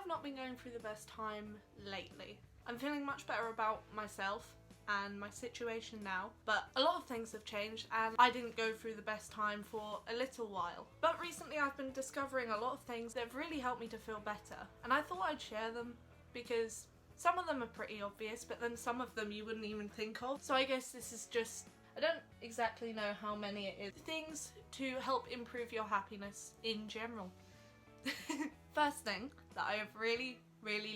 not been going through the best time lately. I'm feeling much better about myself and my situation now, but a lot of things have changed and I didn't go through the best time for a little while. But recently I've been discovering a lot of things that have really helped me to feel better, and I thought I'd share them because some of them are pretty obvious, but then some of them you wouldn't even think of. So I guess this is just, I don't exactly know how many it is. Things to help improve your happiness in general. First thing that I have really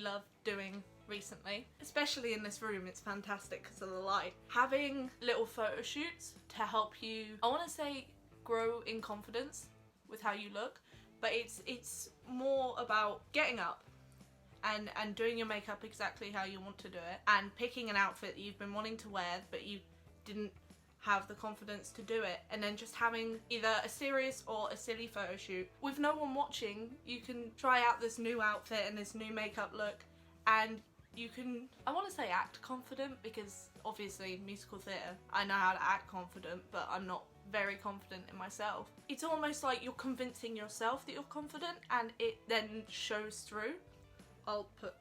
loved doing recently, especially in this room, it's fantastic because of the light. Having little photo shoots to help you, I want to say, grow in confidence with how you look, but it's more about getting up and doing your makeup exactly how you want to do it, and picking an outfit that you've been wanting to wear but you didn't have the confidence to do it, and then just having either a serious or a silly photo shoot. With no one watching, you can try out this new outfit and this new makeup look, and you can, I want to say act confident, because obviously musical theatre, I know how to act confident, but I'm not very confident in myself. It's almost like you're convincing yourself that you're confident and it then shows through. I'll put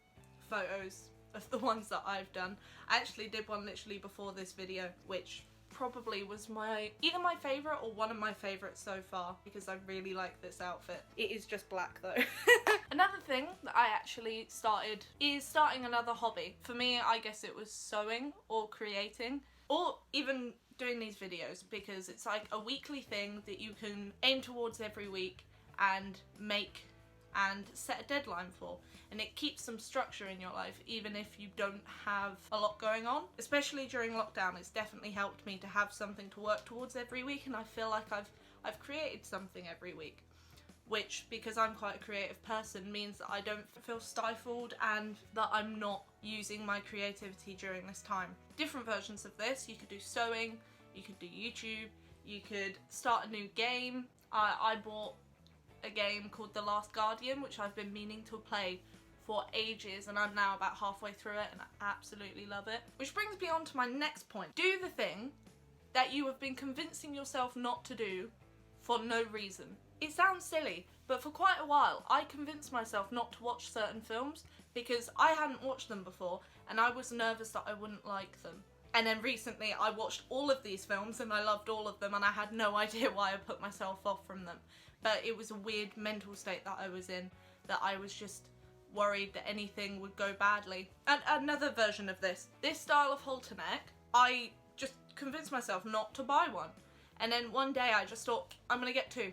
photos of the ones that I've done. I actually did one literally before this video, which probably was either my favourite or one of my favourites so far, because I really like this outfit. It is just black though. Another thing that I actually started is starting another hobby. For me, I guess it was sewing or creating, or even doing these videos, because it's like a weekly thing that you can aim towards every week and make and set a deadline for, and it keeps some structure in your life even if you don't have a lot going on. Especially during lockdown, it's definitely helped me to have something to work towards every week, and I feel like I've created something every week, which, because I'm quite a creative person, means that I don't feel stifled and that I'm not using my creativity during this time. Different versions of this: you could do sewing, you could do YouTube, you could start a new game. I bought a game called The Last Guardian, which I've been meaning to play for ages, and I'm now about halfway through it and I absolutely love it. Which brings me on to my next point. Do the thing that you have been convincing yourself not to do for no reason. It sounds silly, but for quite a while I convinced myself not to watch certain films because I hadn't watched them before and I was nervous that I wouldn't like them. And then recently I watched all of these films and I loved all of them, and I had no idea why I put myself off from them. But it was a weird mental state that I was in, that I was just worried that anything would go badly. And another version of this style of halter neck, I just convinced myself not to buy one. And then one day I just thought, I'm gonna get two.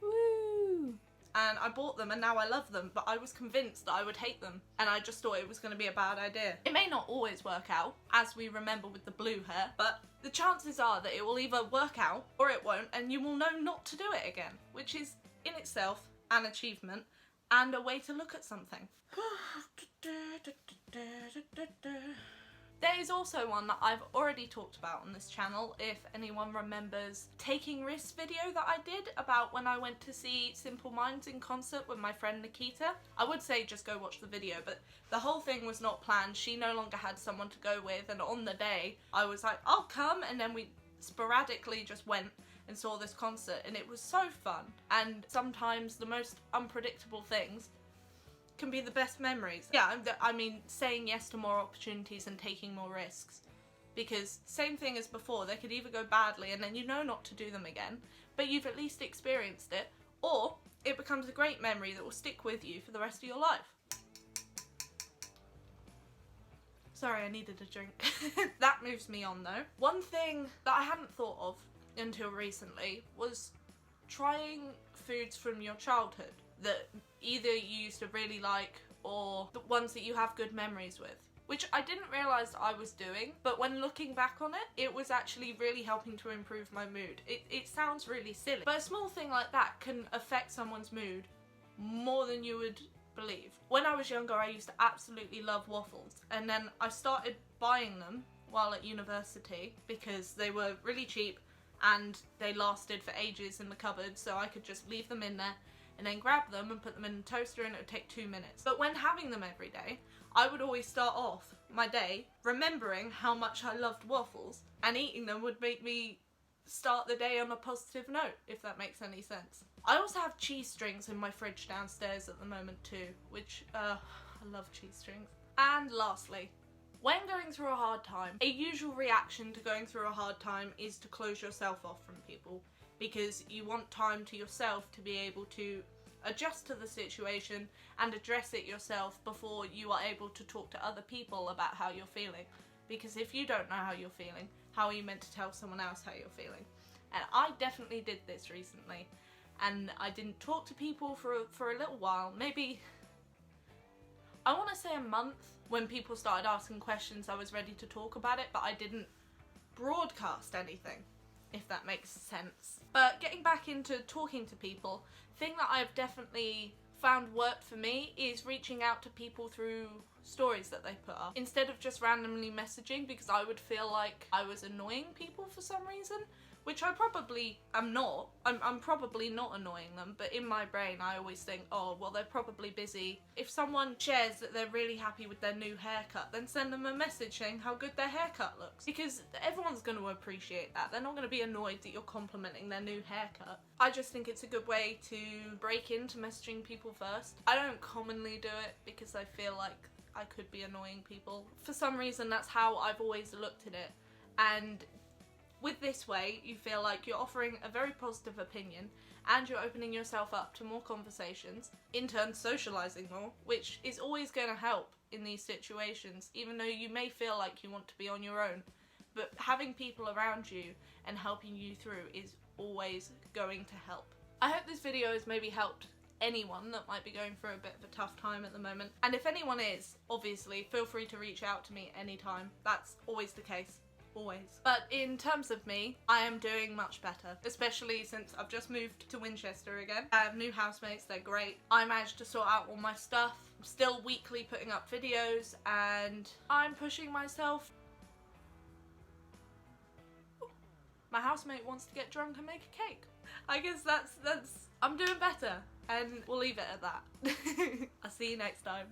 Woo! And I bought them and now I love them, but I was convinced that I would hate them, and I just thought it was going to be a bad idea. It may not always work out, as we remember with the blue hair, but the chances are that it will either work out or it won't, and you will know not to do it again, which is in itself an achievement and a way to look at something. There is also one that I've already talked about on this channel, if anyone remembers Taking Risks video that I did about when I went to see Simple Minds in concert with my friend Nikita. I would say just go watch the video, but the whole thing was not planned. She no longer had someone to go with, and on the day I was like, I'll come, and then we sporadically just went and saw this concert, and it was so fun. And sometimes the most unpredictable things can be the best memories. Yeah, I mean, saying yes to more opportunities and taking more risks. Because same thing as before, they could either go badly and then you know not to do them again, but you've at least experienced it, or it becomes a great memory that will stick with you for the rest of your life. Sorry, I needed a drink. That moves me on though. One thing that I hadn't thought of until recently was trying foods from your childhood that either you used to really like or the ones that you have good memories with, which I didn't realise I was doing, but when looking back on it, it was actually really helping to improve my mood. It sounds really silly, but a small thing like that can affect someone's mood more than you would believe. When I was younger, I used to absolutely love waffles, and then I started buying them while at university because they were really cheap and they lasted for ages in the cupboard, so I could just leave them in there and then grab them and put them in the toaster, and it would take 2 minutes. But when having them every day, I would always start off my day remembering how much I loved waffles, and eating them would make me start the day on a positive note, if that makes any sense. I also have cheese strings in my fridge downstairs at the moment too, which, I love cheese strings. And lastly, when going through a hard time, a usual reaction to going through a hard time is to close yourself off from people, because you want time to yourself to be able to adjust to the situation and address it yourself before you are able to talk to other people about how you're feeling. Because if you don't know how you're feeling, how are you meant to tell someone else how you're feeling? And I definitely did this recently, and I didn't talk to people for a little while, maybe, I want to say a month. When people started asking questions, I was ready to talk about it, but I didn't broadcast anything, if that makes sense. But getting back into talking to people, thing that I've definitely found worked for me is reaching out to people through stories that they put up, instead of just randomly messaging, because I would feel like I was annoying people for some reason, which I probably am not. I'm probably not annoying them, but in my brain I always think, oh, well, they're probably busy. If someone shares that they're really happy with their new haircut, then send them a message saying how good their haircut looks, because everyone's going to appreciate that. They're not going to be annoyed that you're complimenting their new haircut. I just think it's a good way to break into messaging people first. I don't commonly do it because I feel like I could be annoying people. For some reason, that's how I've always looked at it. And with this way, you feel like you're offering a very positive opinion and you're opening yourself up to more conversations, in turn socialising more, which is always going to help in these situations, even though you may feel like you want to be on your own. But having people around you and helping you through is always going to help. I hope this video has maybe helped anyone that might be going through a bit of a tough time at the moment. And if anyone is, obviously, feel free to reach out to me anytime. That's always the case. Always. But in terms of me, I am doing much better, especially since I've just moved to Winchester again. I have new housemates, they're great. I managed to sort out all my stuff. I'm still weekly putting up videos, and I'm pushing myself. My housemate wants to get drunk and make a cake. I guess that's I'm doing better, and we'll leave it at that. I'll see you next time.